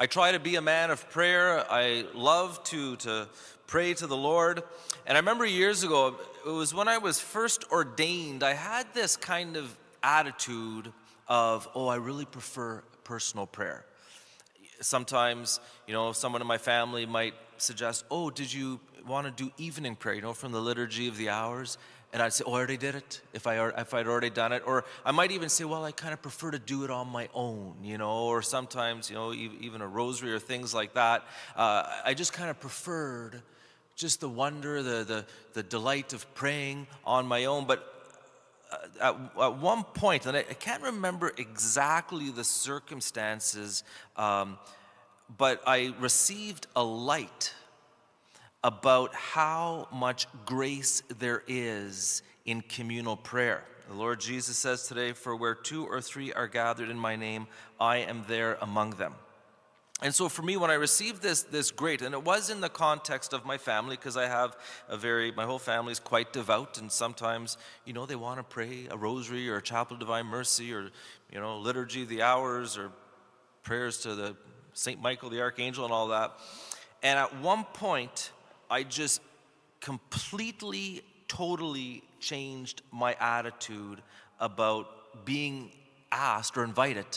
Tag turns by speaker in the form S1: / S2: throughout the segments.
S1: I try to be a man of prayer. I love to pray to the Lord. And I remember years ago, it was when I was first ordained, I had this kind of attitude of, I really prefer personal prayer. Sometimes, someone in my family might suggest, did you want to do evening prayer, from the Liturgy of the Hours? And I'd say, I already did it, if I'd already done it. Or I might even say, I kind of prefer to do it on my own, or sometimes, even a rosary or things like that. I just kind of preferred just the wonder, the delight of praying on my own. But at one point, and I can't remember exactly the circumstances, but I received a light about how much grace there is in communal prayer. The Lord Jesus says today, "For where 2 or 3 are gathered in my name, I am there among them." And so for me, when I received this great, and it was in the context of my family, because I have my whole family is quite devout, and sometimes, they want to pray a rosary or a chapel of divine mercy or, liturgy of the hours or prayers to the St. Michael the Archangel and all that. And at one point, I just completely, totally changed my attitude about being asked or invited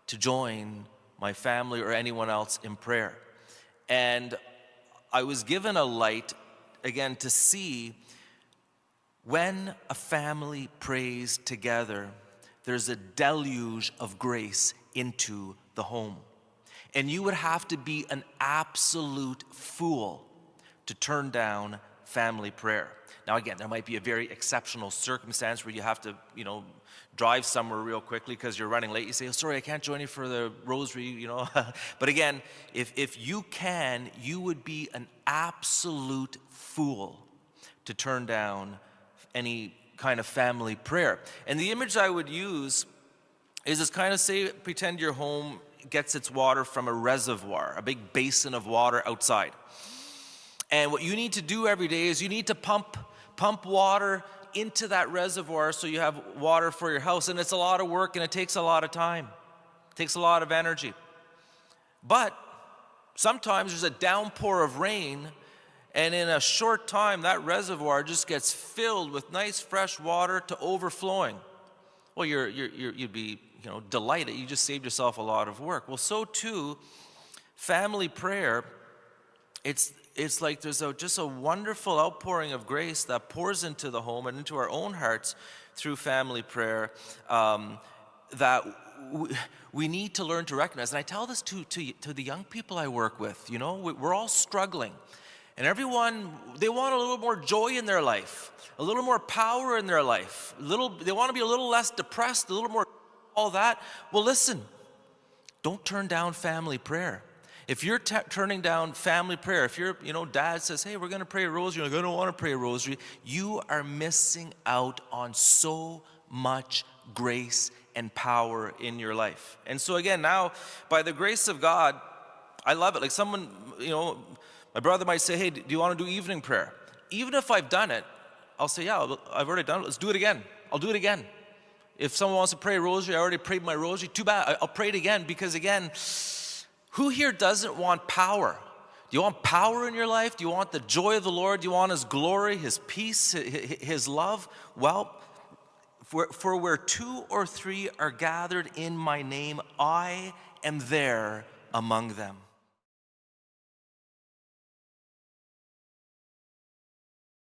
S1: to join my family or anyone else in prayer. And I was given a light, again, to see when a family prays together, there's a deluge of grace into the home. And you would have to be an absolute fool to turn down family prayer. Now again, there might be a very exceptional circumstance where you have to, drive somewhere real quickly because you're running late. You say, sorry, I can't join you for the rosary, But again, if you can, you would be an absolute fool to turn down any kind of family prayer. And the image I would use is this kind of pretend your home gets its water from a reservoir, a big basin of water outside. And what you need to do every day is you need to pump water into that reservoir so you have water for your house. And it's a lot of work and it takes a lot of time. It takes a lot of energy. But sometimes there's a downpour of rain, and in a short time that reservoir just gets filled with nice fresh water to overflowing. Well, you'd be delighted. You just saved yourself a lot of work. Well, so too, family prayer, it's like there's just a wonderful outpouring of grace that pours into the home and into our own hearts through family prayer that we need to learn to recognize. And I tell this to the young people I work with. We're all struggling. And everyone, they want a little more joy in their life, a little more power in their life. They want to be a little less depressed, a little more all that. Well, listen, don't turn down family prayer. If you're turning down family prayer, if your dad says, hey, we're going to pray a rosary, you're like, I don't want to pray a rosary, you are missing out on so much grace and power in your life. And so again, now, by the grace of God, I love it. Like someone, my brother might say, hey, do you want to do evening prayer? Even if I've done it, I'll say, yeah, I've already done it. Let's do it again. I'll do it again. If someone wants to pray a rosary, I already prayed my rosary. Too bad. I'll pray it again, because again, who here doesn't want power? Do you want power in your life? Do you want the joy of the Lord? Do you want His glory, His peace, His love? Well, for where 2 or 3 are gathered in my name, I am there among them.